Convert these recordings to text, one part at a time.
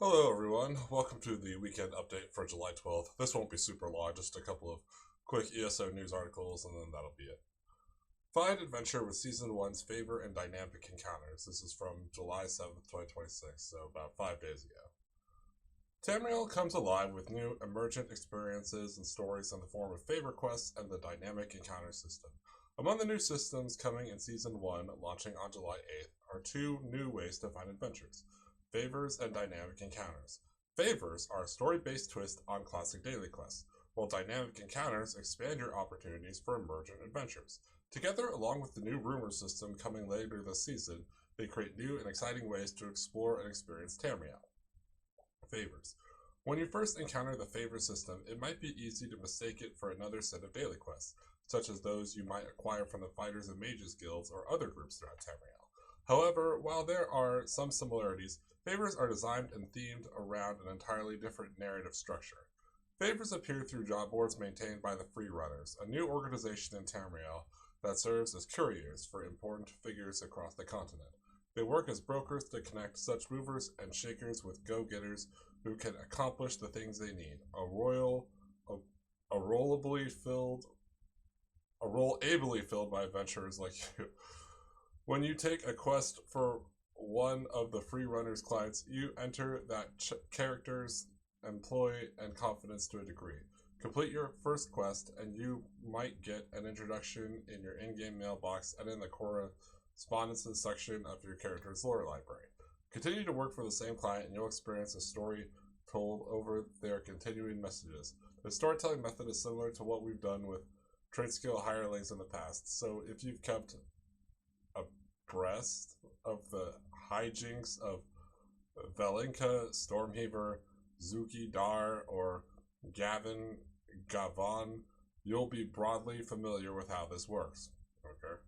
Hello, everyone. Welcome to the weekend update for July 12th. This won't be super long, just a couple of quick ESO news articles, and then that'll be it. Find adventure with Season 1's favor and dynamic encounters. This is from July 7th, 2026, so about 5 days ago. Tamriel comes alive with new emergent experiences and stories in the form of favor quests and the dynamic encounter system. Among the new systems coming in Season 1, launching on July 8th, are two new ways to find adventures: favors and dynamic encounters. Favors are a story-based twist on classic daily quests, while dynamic encounters expand your opportunities for emergent adventures. Together, along with the new rumor system coming later this season, they create new and exciting ways to explore and experience Tamriel. Favors. When you first encounter the favor system, it might be easy to mistake it for another set of daily quests, such as those you might acquire from the Fighters and Mages guilds or other groups throughout Tamriel. However, while there are some similarities, favors are designed and themed around an entirely different narrative structure. Favors appear through job boards maintained by the Free Runners, a new organization in Tamriel that serves as couriers for important figures across the continent. They work as brokers to connect such movers and shakers with go-getters who can accomplish the things they need. A role ably filled by adventurers like you. When you take a quest for one of the Free Runners clients, you enter that character's employ and confidence to a degree. Complete your first quest, and you might get an introduction in your in-game mailbox and in the correspondences section of your character's lore library. Continue to work for the same client, and you'll experience a story told over their continuing messages. The storytelling method is similar to what we've done with trade skill hirelings in the past, so if you've kept abreast of the hijinks of Valinka, Stormheaver, Zuki Dar, or Gavon, you'll be broadly familiar with how this works. Okay.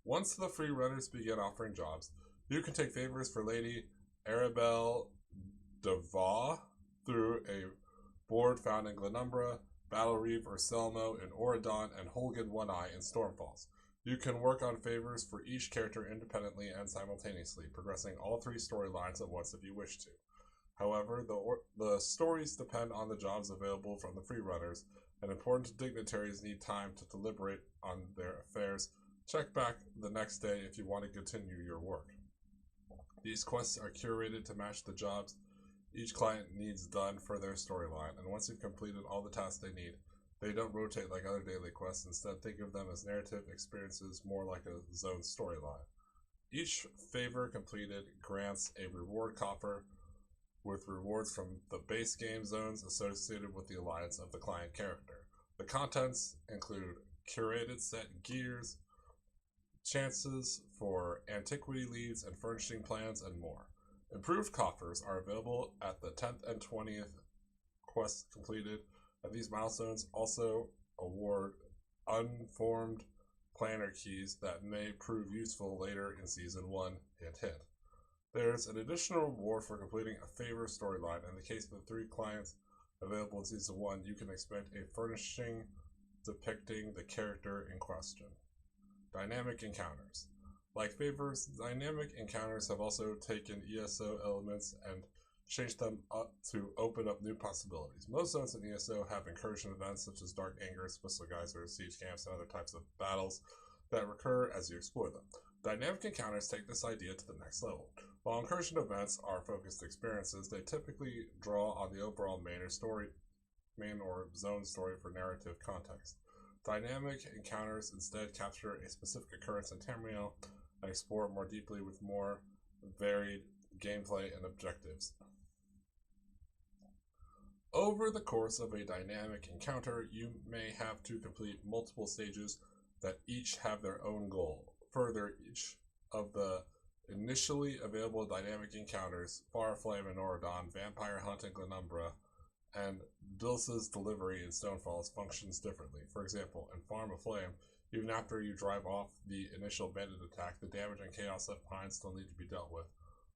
Once the Free Runners begin offering jobs, you can take favors for Lady Arabelle Davaw through a board found in Glenumbra, Battle Reeve or Selmo in Oradon, and Holgan One-Eye in Stormfalls. You can work on favors for each character independently and simultaneously, progressing all three storylines at once if you wish to. However, the stories depend on the jobs available from the Free Runners, and important dignitaries need time to deliberate on their affairs. Check back the next day if you want to continue your work. These quests are curated to match the jobs each client needs done for their storyline, and once you've completed all the tasks they need, they don't rotate like other daily quests. Instead, think of them as narrative experiences, more like a zone storyline. Each favor completed grants a reward coffer with rewards from the base game zones associated with the alliance of the client character. The contents include curated set gears, chances for antiquity leads and furnishing plans, and more. Improved coffers are available at the 10th and 20th quests completed, and these milestones also award unformed planner keys that may prove useful later in Season 1, hint hint. There's an additional reward for completing a favor storyline. In the case of the three clients available in Season 1, you can expect a furnishing depicting the character in question. Dynamic encounters. Like favors, dynamic encounters have also taken ESO elements and changed them up to open up new possibilities. Most zones in ESO have incursion events such as Dark Anger, Whistle Geysers, siege camps, and other types of battles that recur as you explore them. Dynamic encounters take this idea to the next level. While incursion events are focused experiences, they typically draw on the overall main or zone story for narrative context. Dynamic encounters instead capture a specific occurrence in Tamriel and explore it more deeply with more varied gameplay and objectives. Over the course of a dynamic encounter, you may have to complete multiple stages that each have their own goal. Further, each of the initially available dynamic encounters, Farflame in Oradon, Vampire Hunt in Glenumbra, and Dilsa's Delivery in Stonefalls functions differently. For example, in Farm of Flame, even after you drive off the initial bandit attack, the damage and chaos left behind still need to be dealt with,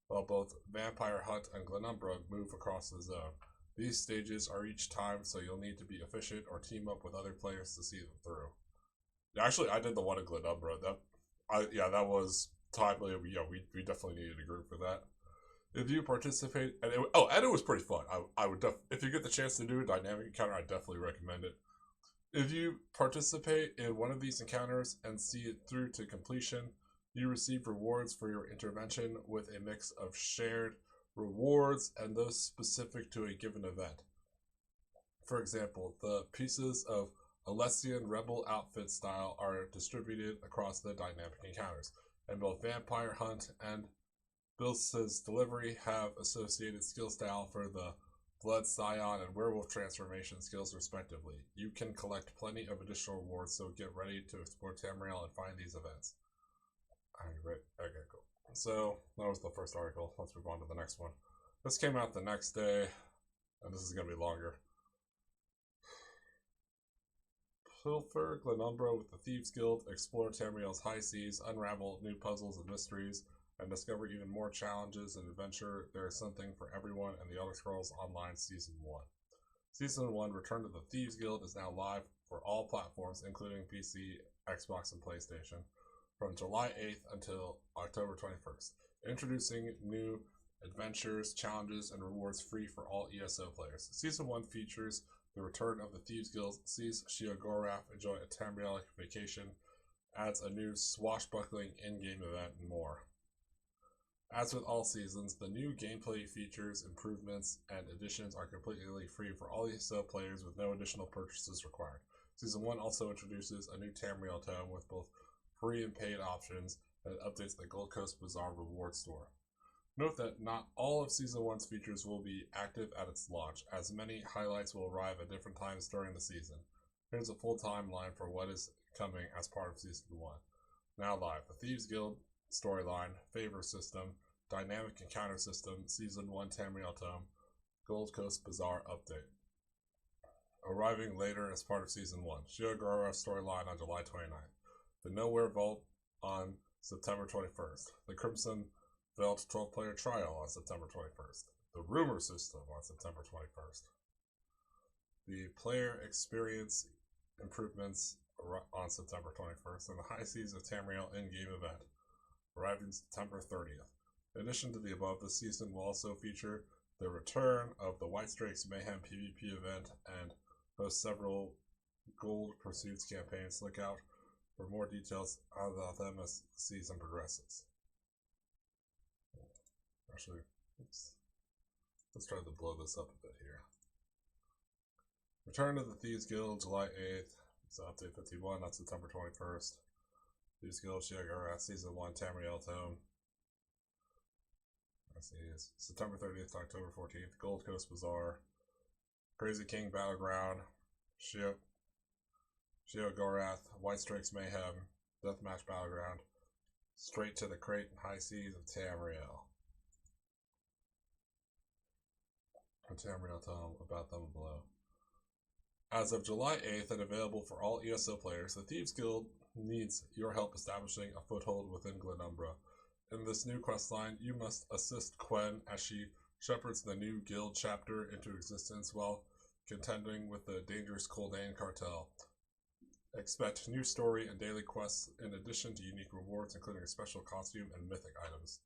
while both Vampire Hunt and Glenumbra move across the zone. These stages are each time, so you'll need to be efficient or team up with other players to see them through. Actually, I did the one in Glenumbra. That was timely. We definitely needed a group for that. If you participate, and it was pretty fun. I would if you get the chance to do a dynamic encounter, I definitely recommend it. If you participate in one of these encounters and see it through to completion, you receive rewards for your intervention with a mix of shared rewards and those specific to a given event. For example, the pieces of Alessian Rebel outfit style are distributed across the dynamic encounters, and both Vampire Hunt and Bill's Delivery have associated skill style for the Blood Scion and Werewolf transformation skills respectively. You can collect plenty of additional rewards, so get ready to explore Tamriel and find these events. Alright, okay, cool. So, that was the first article. Let's move on to the next one. This came out the next day, and this is going to be longer. Pilfer Glenumbra with the Thieves Guild, explore Tamriel's high seas, unravel new puzzles and mysteries, and discover even more challenges and adventure. There is something for everyone in the Elder Scrolls Online Season 1. Season 1 Return to the Thieves Guild is now live for all platforms, including PC, Xbox, and PlayStation, from July 8th until October 21st. Introducing new adventures, challenges, and rewards free for all ESO players. Season 1 features the return of the Thieves Guild, sees Sheogorath enjoy a Tamrielic vacation, adds a new swashbuckling in-game event, and more. As with all seasons, the new gameplay features, improvements, and additions are completely free for all ESO players with no additional purchases required. Season 1 also introduces a new Tamriel tome with both free and paid options, and it updates the Gold Coast Bazaar reward store. Note that not all of Season 1's features will be active at its launch, as many highlights will arrive at different times during the season. Here's a full timeline for what is coming as part of Season 1. Now live, the Thieves Guild storyline, favor system, dynamic encounter system, Season 1 Tamriel tome, Gold Coast Bazaar update. Arriving later as part of Season 1, Sheogorath storyline on July 29th, the Nowhere Vault on September 21st, the Crimson Veld 12-player trial on September 21st, the Rumor system on September 21st, the player experience improvements on September 21st, and the High Seas of Tamriel in-game event, arriving September 30th. In addition to the above, this season will also feature the return of the Whitestrakes Mayhem PvP event and host several Gold Pursuits campaigns. Look out for more details about them as the season progresses. Actually, let's try to blow this up a bit here. Return to the Thieves Guild, July 8th. So update 51, that's September 21st. Thieves Guild, Sheogorath, Season 1, Tamriel tome. September 30th to October 14th, Gold Coast Bazaar, Crazy King Battleground, Sheogorath, Whitestrakes Mayhem, Deathmatch Battleground, Straight to the Crate and High Seas of Tamriel. A Tamriel tome about them below. As of July 8th and available for all ESO players, the Thieves Guild needs your help establishing a foothold within Glenumbra. In this new questline, you must assist Quen as she shepherds the new guild chapter into existence while contending with the dangerous Koldane cartel. Expect new story and daily quests in addition to unique rewards, including a special costume and mythic items.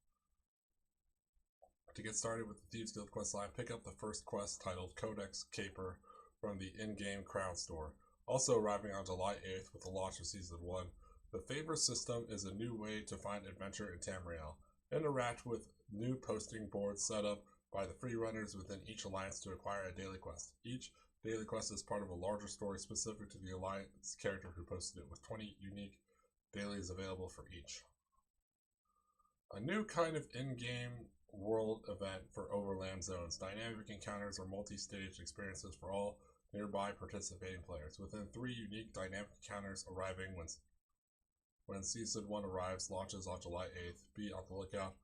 To get started with the Thieves Guild questline, pick up the first quest titled Codex Caper from the in-game Crown Store. Also arriving on July 8th with the launch of Season 1, the favor system is a new way to find adventure in Tamriel. Interact with new posting boards set up by the free runners within each alliance to acquire a daily quest. Each daily quest is part of a larger story specific to the alliance character who posted it, with 20 unique dailies available for each. A new kind of in-game world event for Overland Zones. Dynamic encounters or multi-stage experiences for all nearby participating players. Within 3 unique dynamic encounters arriving when Season 1 arrives, launches on July 8th. Be on the lookout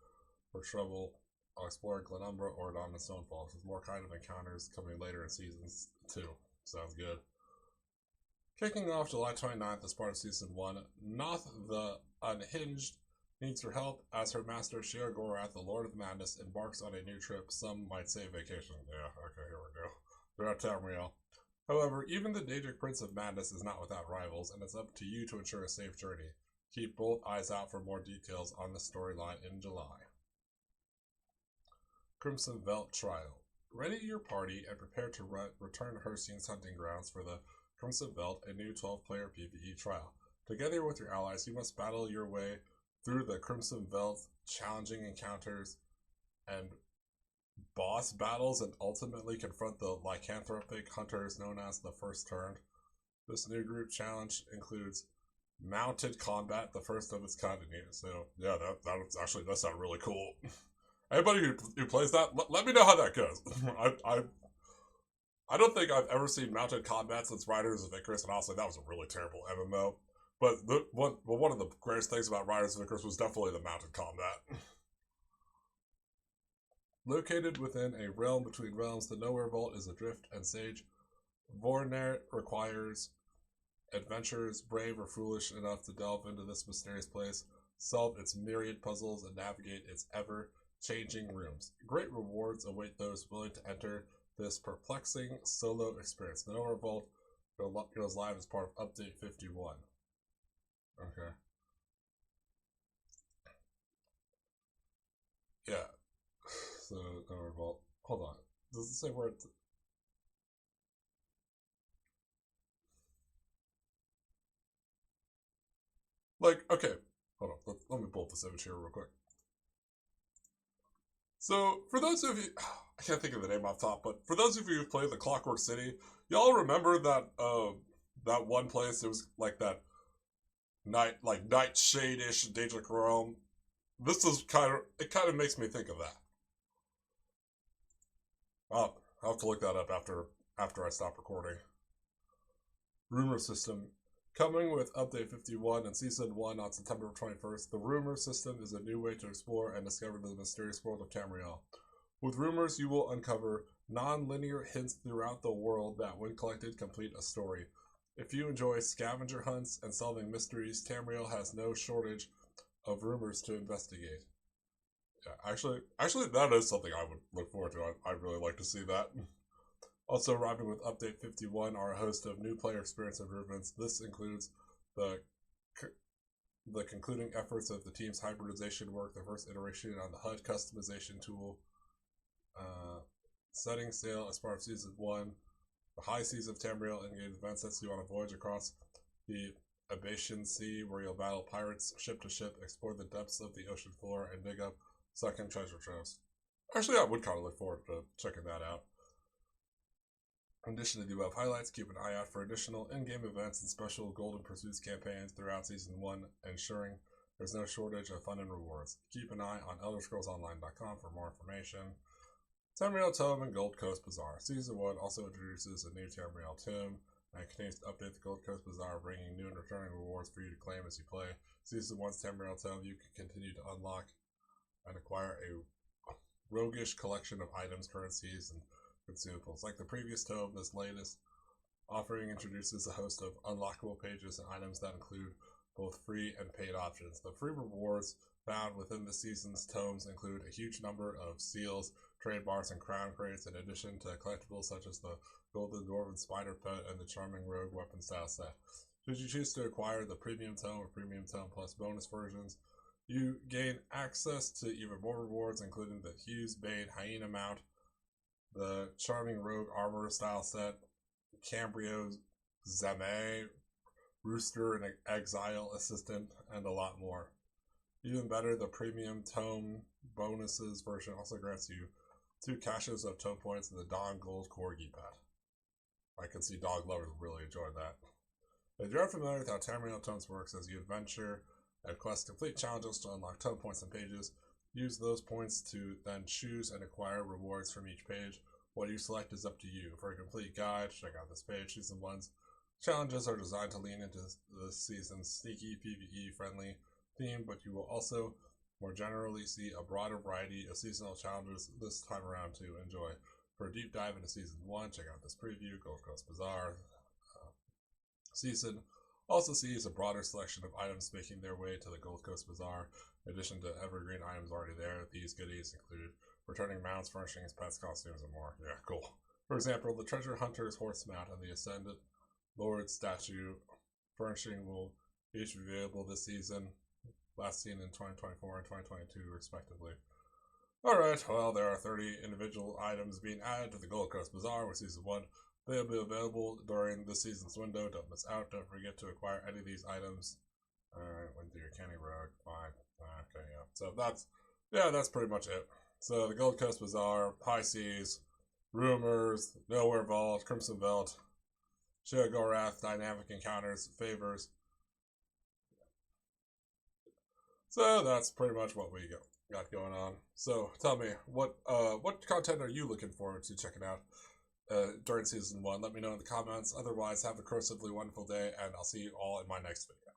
for trouble exploring Glenumbra or Dawn and Stonefalls, with more kind of encounters coming later in Seasons 2. Sounds good. Kicking off July 29th as part of Season 1, Noth the Unhinged needs your help as her master Sheogorath, the Lord of Madness, embarks on a new trip. Some might say vacation. Yeah, okay, here we go. Throughout Tamriel. However, even the Daedric Prince of Madness is not without rivals, and it's up to you to ensure a safe journey. Keep both eyes out for more details on the storyline in July. Crimson Veld Trial. Ready your party and prepare to return to Herstein's hunting grounds for the Crimson Veld, a new 12-player PvE trial. Together with your allies, you must battle your way through the Crimson Veld, challenging encounters and boss battles, and ultimately confront the lycanthropic hunters known as the First Turned. This new group challenge includes mounted combat, the first of its kind in here. So yeah, that does sound really cool. Anybody who plays that, let me know how that goes. I don't think I've ever seen mounted combat since Riders of Icarus, and honestly, that was a really terrible MMO. But one of the greatest things about Riders of Icarus was definitely the mounted combat. Located within a realm between realms, the Nowhere Vault is adrift and sage. Vorner requires adventurers brave or foolish enough to delve into this mysterious place, solve its myriad puzzles, and navigate its ever-changing rooms. Great rewards await those willing to enter this perplexing solo experience. The Nowhere Vault goes live as part of Update 51. Okay. Yeah. So, Nowhere Vault. Hold on. Does it say where it's... Like, okay. Hold on. Let me pull up this image here real quick. So, for those of you... I can't think of the name off top, but for those of you who've played the Clockwork City, y'all remember that that one place? It was like that Nightshade-ish Daedric realm. This is kind of makes me think of that. I'll have to look that up after I stop recording. Rumor System. Coming with Update 51 and Season 1 on September 21st, the Rumor System is a new way to explore and discover the mysterious world of Tamriel. With rumors, you will uncover non-linear hints throughout the world that, when collected, complete a story. If you enjoy scavenger hunts and solving mysteries, Tamriel has no shortage of rumors to investigate. Yeah, actually, that is something I would look forward to. I'd really like to see that. Also arriving with Update 51 are a host of new player experience improvements. This includes the concluding efforts of the team's hybridization work, the first iteration on the HUD customization tool, setting sail as part of Season 1, the High Seas of Tamriel in-game event sets you on a voyage across the Abatian Sea, where you'll battle pirates ship to ship, explore the depths of the ocean floor, and dig up sunken treasure troves. Actually, I would kind of look forward to checking that out. In addition to the above highlights, keep an eye out for additional in-game events and special Golden Pursuits campaigns throughout Season 1, ensuring there's no shortage of fun and rewards. Keep an eye on ElderScrollsOnline.com for more information. Tamriel Tome and Gold Coast Bazaar. Season 1 also introduces a new Tamriel Tome and continues to update the Gold Coast Bazaar, bringing new and returning rewards for you to claim as you play. Season 1's Tamriel Tome, you can continue to unlock and acquire a roguish collection of items, currencies, and consumables. Like the previous tome, this latest offering introduces a host of unlockable pages and items that include both free and paid options. The free rewards found within the season's tomes include a huge number of seals, trade bars, and crown crates, in addition to collectibles such as the Golden Dwarven Spider Pet and the Charming Rogue Weapon Style set. Should you choose to acquire the Premium Tome or Premium Tome Plus bonus versions, you gain access to even more rewards, including the Hughes Bane Hyena Mount, the Charming Rogue Armor Style set, Cambrio Zame, Rooster and Exile Assistant, and a lot more. Even better, the Premium Tome Bonuses version also grants you 2 caches of tome points in the Dawn Gold Corgi Pet. I can see dog lovers really enjoy that. If you're unfamiliar with how Tamriel Tomes works, as you adventure and quest complete challenges to unlock tome points and pages, use those points to then choose and acquire rewards from each page. What you select is up to you. For a complete guide, check out this page. Season 1's challenges are designed to lean into this season's sneaky PvE friendly theme, but you will also more generally see a broader variety of seasonal challenges this time around to enjoy. For a deep dive into Season 1, check out this preview. Gold Coast Bazaar season also sees a broader selection of items making their way to the Gold Coast Bazaar. In addition to evergreen items already there, these goodies include returning mounts, furnishings, pets, costumes, and more. Yeah, cool. For example, the Treasure Hunter's horse mount and the Ascended Lord statue furnishing will each be available this season, last seen in 2024 and 2022, respectively. Alright, well, there are 30 individual items being added to the Gold Coast Bazaar with Season 1. They'll be available during this season's window. Don't miss out. Don't forget to acquire any of these items. Alright, went through your Canny Road. Fine. Okay, yeah. So that's pretty much it. So the Gold Coast Bazaar, High Seas, Rumors, Nowhere Vault, Crimson Belt, Sheogorath, Dynamic Encounters, Favors. So that's pretty much what we got going on. So tell me, what content are you looking forward to checking out during season 1? Let me know in the comments. Otherwise, have a cursively wonderful day, and I'll see you all in my next video.